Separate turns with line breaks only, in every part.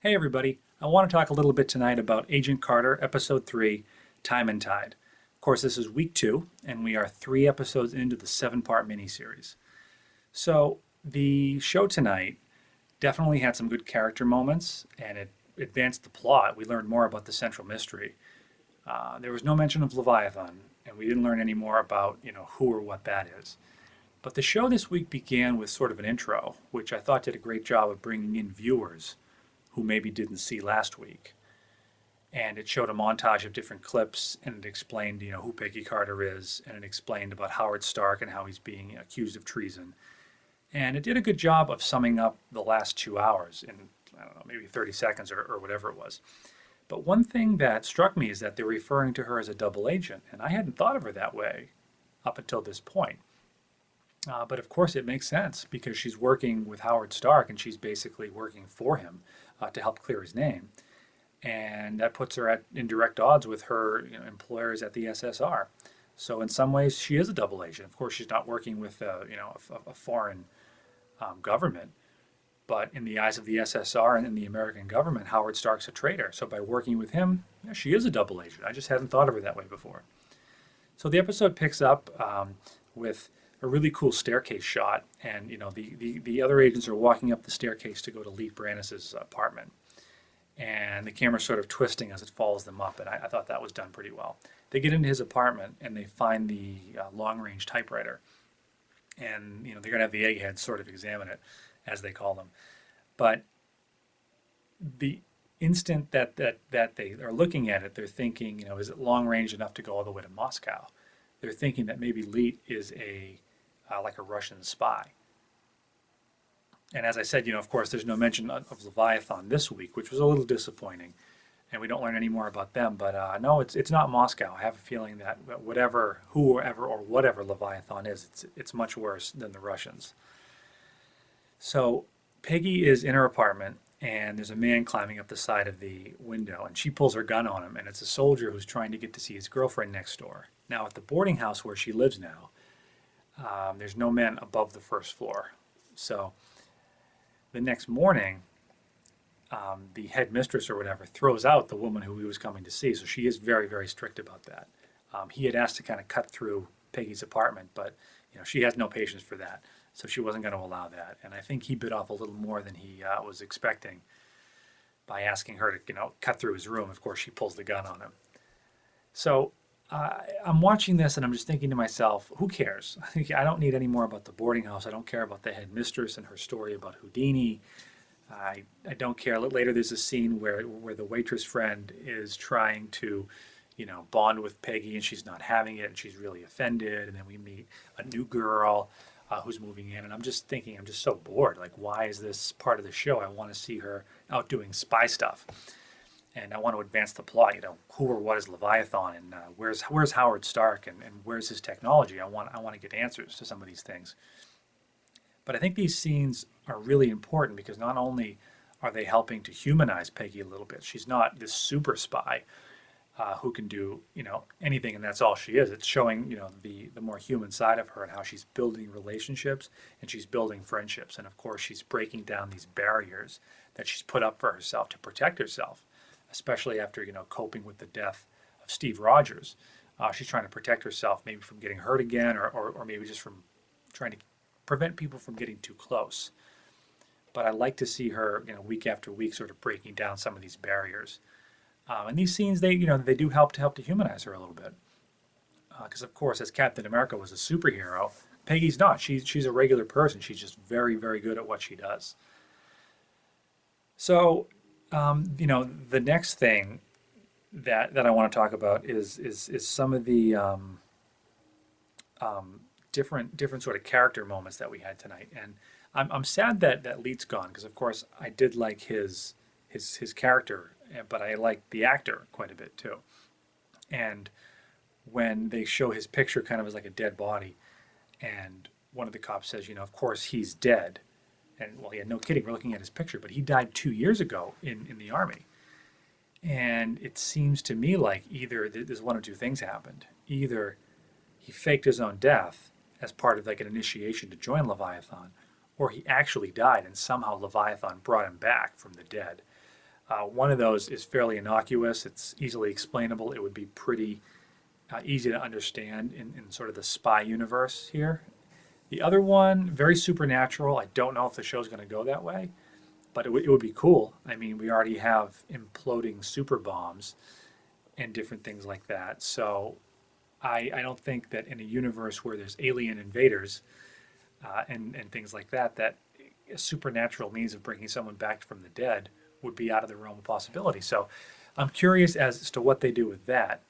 Hey everybody, I want to talk a little bit tonight about Agent Carter, Episode 3, Time and Tide. Of course, this is week 2, and we are 3 episodes into the 7-part miniseries. So, the show tonight definitely had some good character moments, and it advanced the plot. We learned more about the central mystery. There was no mention of Leviathan, and we didn't learn any more about, who or what that is. But the show this week began with sort of an intro, which I thought did a great job of bringing in viewers who maybe didn't see last week. And it showed a montage of different clips, and it explained, who Peggy Carter is, and it explained about Howard Stark and how he's being accused of treason. And it did a good job of summing up the last 2 hours in, I don't know, maybe 30 seconds or whatever it was. But one thing that struck me is that they're referring to her as a double agent, and I hadn't thought of her that way up until this point. But of course, it makes sense because she's working with Howard Stark and she's basically working for him to help clear his name. And that puts her in direct odds with her employers at the SSR. So in some ways, she is a double agent. Of course, she's not working with a foreign government, but in the eyes of the SSR and in the American government, Howard Stark's a traitor. So by working with him, yeah, she is a double agent. I just hadn't thought of her that way before. So the episode picks up with a really cool staircase shot, and the other agents are walking up the staircase to go to Lee Brannis's apartment, and the camera's sort of twisting as it follows them up, and I thought that was done pretty well. They get into his apartment and they find the long-range typewriter, and they're gonna have the eggheads sort of examine it, as they call them, but the instant that they are looking at it, they're thinking, is it long range enough to go all the way to Moscow? They're thinking that maybe Leet is like a Russian spy. And as I said, of course, there's no mention of Leviathan this week, which was a little disappointing, and we don't learn any more about them. But no, it's not Moscow. I have a feeling that whoever or whatever Leviathan is, it's much worse than the Russians. So Peggy is in her apartment, and there's a man climbing up the side of the window, and she pulls her gun on him, and it's a soldier who's trying to get to see his girlfriend next door. Now, at the boarding house where she lives now, there's no men above the first floor. So the next morning, the headmistress or whatever throws out the woman who he was coming to see. So she is very, very strict about that. He had asked to kind of cut through Peggy's apartment, but she has no patience for that. So she wasn't going to allow that. And I think he bit off a little more than he was expecting by asking her to cut through his room. Of course, she pulls the gun on him. So I'm watching this and I'm just thinking to myself, who cares? I don't need any more about the boarding house. I don't care about the headmistress and her story about Houdini. I don't care. Later, there's a scene where the waitress friend is trying to, bond with Peggy, and she's not having it, and she's really offended. And then we meet a new girl who's moving in, and I'm just thinking, I'm just so bored. Like, why is this part of the show? I want to see her out doing spy stuff, and I want to advance the plot. Who or what is Leviathan, and where's Howard Stark, and where's his technology? I want to get answers to some of these things. But I think these scenes are really important because not only are they helping to humanize Peggy a little bit, she's not this super spy who can do anything and that's all she is. It's showing the more human side of her and how she's building relationships and she's building friendships, and of course she's breaking down these barriers that she's put up for herself to protect herself, especially after coping with the death of Steve Rogers. She's trying to protect herself, maybe from getting hurt again, or maybe just from trying to prevent people from getting too close. But I like to see her week after week sort of breaking down some of these barriers. And these scenes, they do help to humanize her a little bit. Because of course, as Captain America was a superhero, Peggy's not. She's a regular person. She's just very, very good at what she does. So, the next thing that I want to talk about is some of the different sort of character moments that we had tonight. And I'm sad that Leet's gone because of course I did like his character, but I like the actor quite a bit too. And when they show his picture kind of as like a dead body, and one of the cops says, of course he's dead. And well, yeah, no kidding, we're looking at his picture, but he died 2 years ago in the army. And it seems to me like either there's one or two things happened. Either he faked his own death as part of like an initiation to join Leviathan, or he actually died and somehow Leviathan brought him back from the dead. One of those is fairly innocuous. It's easily explainable. It would be pretty easy to understand in sort of the spy universe here. The other one, very supernatural. I don't know if the show's going to go that way, but it would be cool. I mean, we already have imploding super bombs and different things like that. So I don't think that in a universe where there's alien invaders and things like that, that a supernatural means of bringing someone back from the dead would be out of the realm of possibility. So I'm curious as to what they do with that.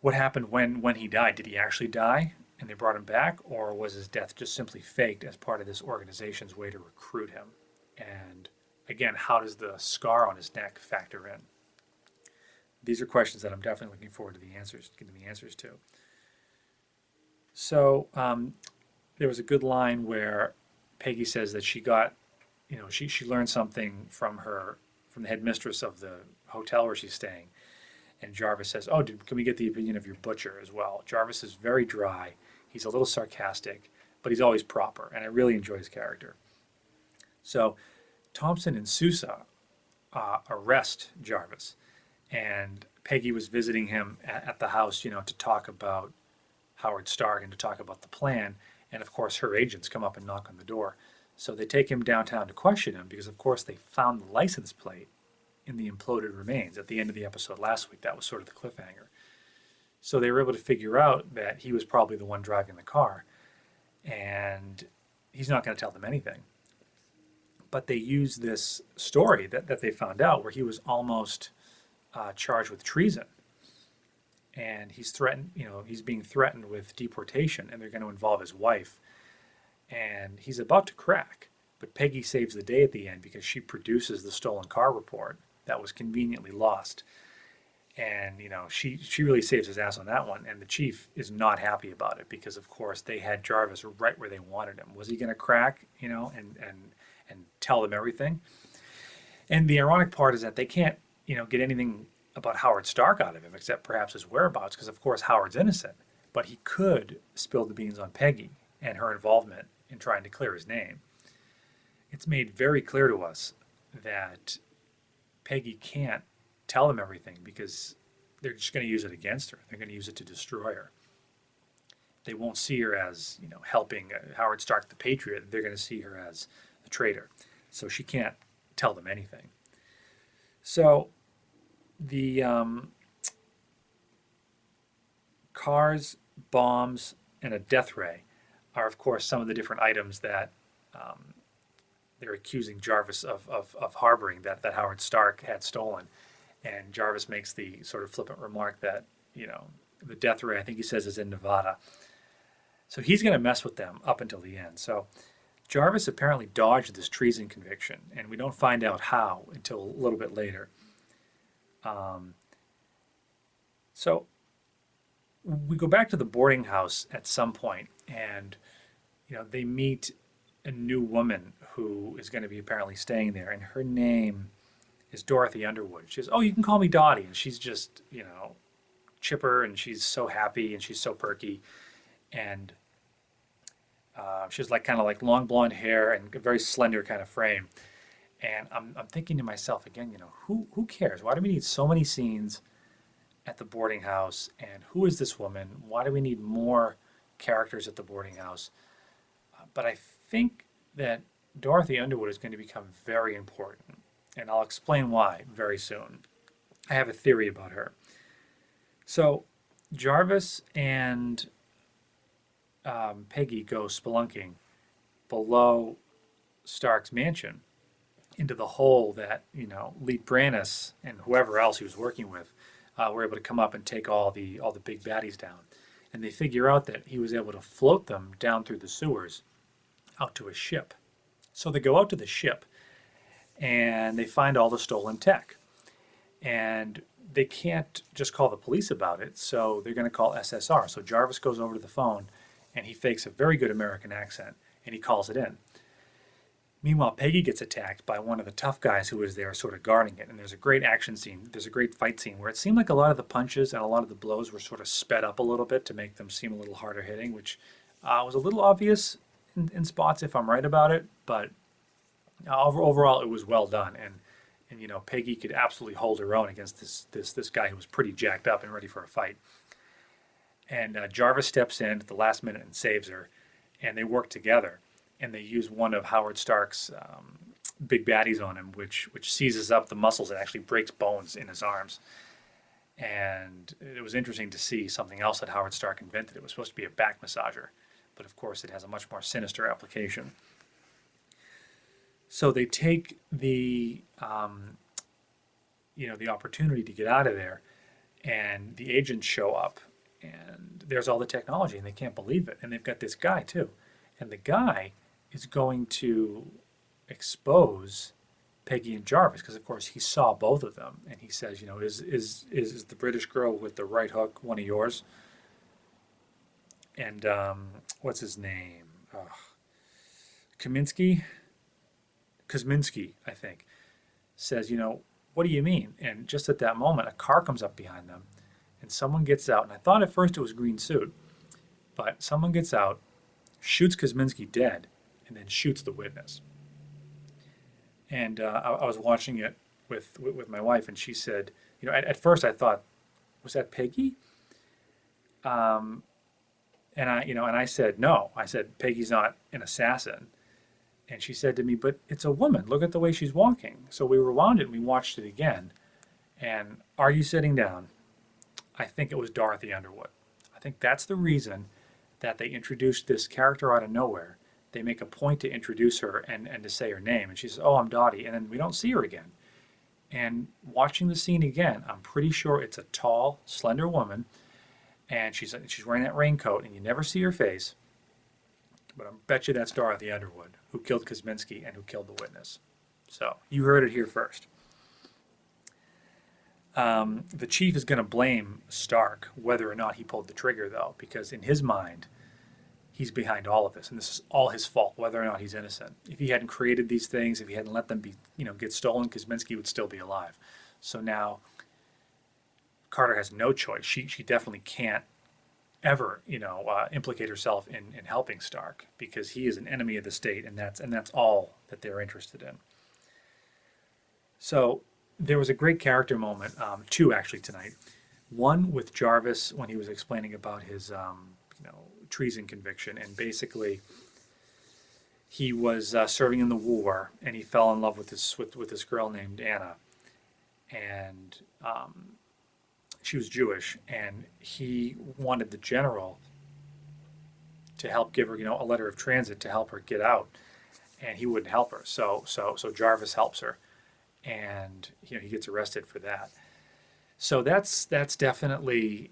What happened when he died? Did he actually die and they brought him back, or was his death just simply faked as part of this organization's way to recruit him? And again, how does the scar on his neck factor in? These are questions that I'm definitely looking forward to getting the answers to. So there was a good line where Peggy says that she got, she learned something from the headmistress of the hotel where she's staying. And Jarvis says, "Oh, can we get the opinion of your butcher as well?" Jarvis is very dry. He's a little sarcastic, but he's always proper, and I really enjoy his character. So Thompson and Sousa arrest Jarvis, and Peggy was visiting him at the house, to talk about Howard Stark and to talk about the plan. And of course, her agents come up and knock on the door. So they take him downtown to question him because, of course, they found the license plate in the imploded remains at the end of the episode last week. That was sort of the cliffhanger. So they were able to figure out that he was probably the one driving the car, and he's not going to tell them anything. But they used this story that they found out where he was almost charged with treason, and he's threatened. He's being threatened with deportation, and they're going to involve his wife, and he's about to crack. But Peggy saves the day at the end because she produces the stolen car report that was conveniently lost. And, she really saves his ass on that one. And the chief is not happy about it because, of course, they had Jarvis right where they wanted him. Was he going to crack, and tell them everything? And the ironic part is that they can't, get anything about Howard Stark out of him except perhaps his whereabouts because, of course, Howard's innocent. But he could spill the beans on Peggy and her involvement in trying to clear his name. It's made very clear to us that Peggy can't tell them everything because they're just going to use it against her. They're going to use it to destroy her. They won't see her as, helping Howard Stark the Patriot. They're going to see her as a traitor. So she can't tell them anything. So the cars, bombs, and a death ray are, of course, some of the different items that they're accusing Jarvis of harboring that Howard Stark had stolen. And Jarvis makes the sort of flippant remark that, the death ray, I think he says, is in Nevada. So he's going to mess with them up until the end. So Jarvis apparently dodged this treason conviction, and we don't find out how until a little bit later. So we go back to the boarding house at some point, and they meet a new woman who is going to be apparently staying there, and her name is Dorothy Underwood. She says, "Oh, you can call me Dottie," and she's just chipper, and she's so happy, and she's so perky, and she's kind of like long blonde hair and a very slender kind of frame. And I'm thinking to myself again, who cares? Why do we need so many scenes at the boarding house? And who is this woman? Why do we need more characters at the boarding house? But I think that Dorothy Underwood is going to become very important. And I'll explain why very soon. I have a theory about her. So Jarvis and Peggy go spelunking below Stark's mansion into the hole that, Lee Brannis and whoever else he was working with were able to come up and take all the big baddies down. And they figure out that he was able to float them down through the sewers out to a ship. So they go out to the ship and they find all the stolen tech. And they can't just call the police about it, so they're going to call SSR. So Jarvis goes over to the phone and he fakes a very good American accent and he calls it in. Meanwhile, Peggy gets attacked by one of the tough guys who was there sort of guarding it. And there's a great action scene. There's a great fight scene where it seemed like a lot of the punches and a lot of the blows were sort of sped up a little bit to make them seem a little harder hitting, which was a little obvious in spots if I'm right about it. But overall, it was well done. And And Peggy could absolutely hold her own against this guy who was pretty jacked up and ready for a fight. And Jarvis steps in at the last minute and saves her, and they work together. And they use one of Howard Stark's big baddies on him, which seizes up the muscles and actually breaks bones in his arms. And it was interesting to see something else that Howard Stark invented. It was supposed to be a back massager, but of course it has a much more sinister application. So they take the the opportunity to get out of there, and the agents show up, and there's all the technology, and they can't believe it. And they've got this guy too, and the guy is going to expose Peggy and Jarvis because, of course, he saw both of them, and he says, is the British girl with the right hook one of yours? And what's his name? Kaminsky, I think, says, what do you mean? And just at that moment, a car comes up behind them, and someone gets out. And I thought at first it was Green Suit, but someone gets out, shoots Kosminski dead, and then shoots the witness. And I was watching it with my wife, and she said, at first I thought, was that Peggy? And I said, no. I said, Peggy's not an assassin. And she said to me, but it's a woman. Look at the way she's walking. So we rewound it and we watched it again. And are you sitting down? I think it was Dorothy Underwood. I think that's the reason that they introduced this character out of nowhere. They make a point to introduce her and to say her name. And she says, oh, I'm Dottie. And then we don't see her again. And watching the scene again, I'm pretty sure it's a tall, slender woman. And she's wearing that raincoat, and you never see her face. But I bet you that's Dorothy Underwood, who killed Kosminski and who killed the witness. So you heard it here first. The chief is going to blame Stark, whether or not he pulled the trigger, though, because in his mind, he's behind all of this, and this is all his fault, whether or not he's innocent. If he hadn't created these things, if he hadn't let them be, get stolen, Kosminski would still be alive. So now Carter has no choice. She definitely can't ever, implicate herself in helping Stark because he is an enemy of the state, and that's all that they're interested in. So there was a great character moment, two actually tonight. One with Jarvis when he was explaining about his, treason conviction, and basically he was serving in the war, and he fell in love with this girl named Anna, and she was Jewish, and he wanted the general to help give her, a letter of transit to help her get out, and he wouldn't help her. So Jarvis helps her, and he gets arrested for that. So that's definitely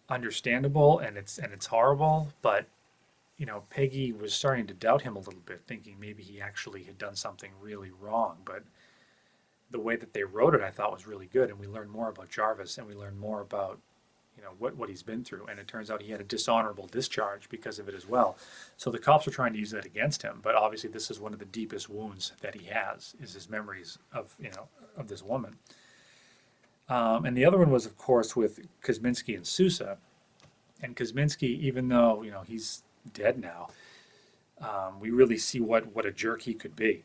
understandable, and it's horrible. But Peggy was starting to doubt him a little bit, thinking maybe he actually had done something really wrong. But the way that they wrote it, I thought was really good, and we learned more about Jarvis, and we learned more about what he's been through, and it turns out he had a dishonorable discharge because of it as well. So the cops are trying to use that against him, but obviously this is one of the deepest wounds that he has, is his memories of this woman. And the other one was, of course, with Kosminski and Sousa. And Kosminski, even though he's dead now, we really see what a jerk he could be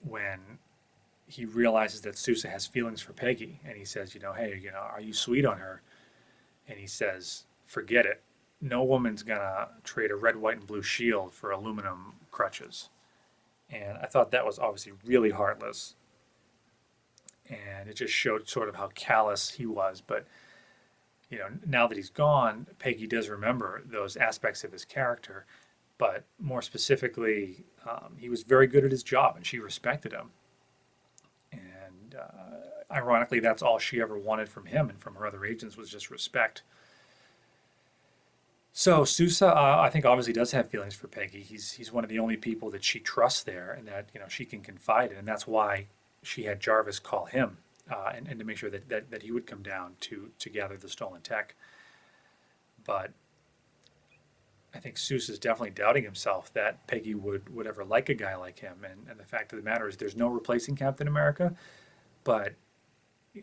when he realizes that Sousa has feelings for Peggy, and he says, hey, are you sweet on her? And he says, forget it. No woman's gonna trade a red, white, and blue shield for aluminum crutches. And I thought that was obviously really heartless. And it just showed sort of how callous he was. But, now that he's gone, Peggy does remember those aspects of his character. But more specifically, he was very good at his job, and she respected him. And ironically, that's all she ever wanted from him and from her other agents was just respect. So Sousa, I think, obviously does have feelings for Peggy. He's one of the only people that she trusts there, and that she can confide in, and that's why she had Jarvis call him and to make sure that he would come down to gather the stolen tech. But I think Sousa is definitely doubting himself that Peggy would ever like a guy like him, and the fact of the matter is there's no replacing Captain America, but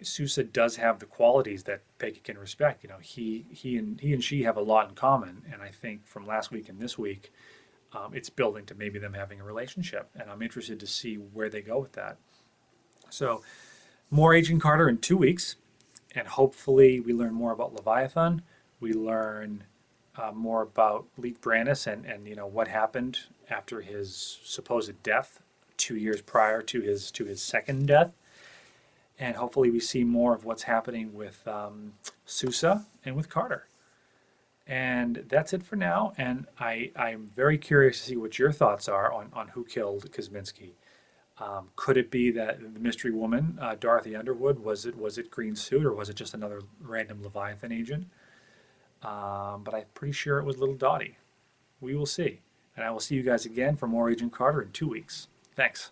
Sousa does have the qualities that Peggy can respect. He and she have a lot in common, and I think from last week and this week, it's building to maybe them having a relationship, and I'm interested to see where they go with that. So more Agent Carter in 2 weeks, and hopefully we learn more about Leviathan. We learn more about Leet Brandis and what happened after his supposed death 2 years prior to his second death, and hopefully we see more of what's happening with Sousa and with Carter. And that's it for now. And I'm very curious to see what your thoughts are on who killed Kosminski. Could it be that the mystery woman, Dorothy Underwood, was it Green Suit, or was it just another random Leviathan agent? But I'm pretty sure it was Little Dottie. We will see. And I will see you guys again for more Agent Carter in 2 weeks. Thanks.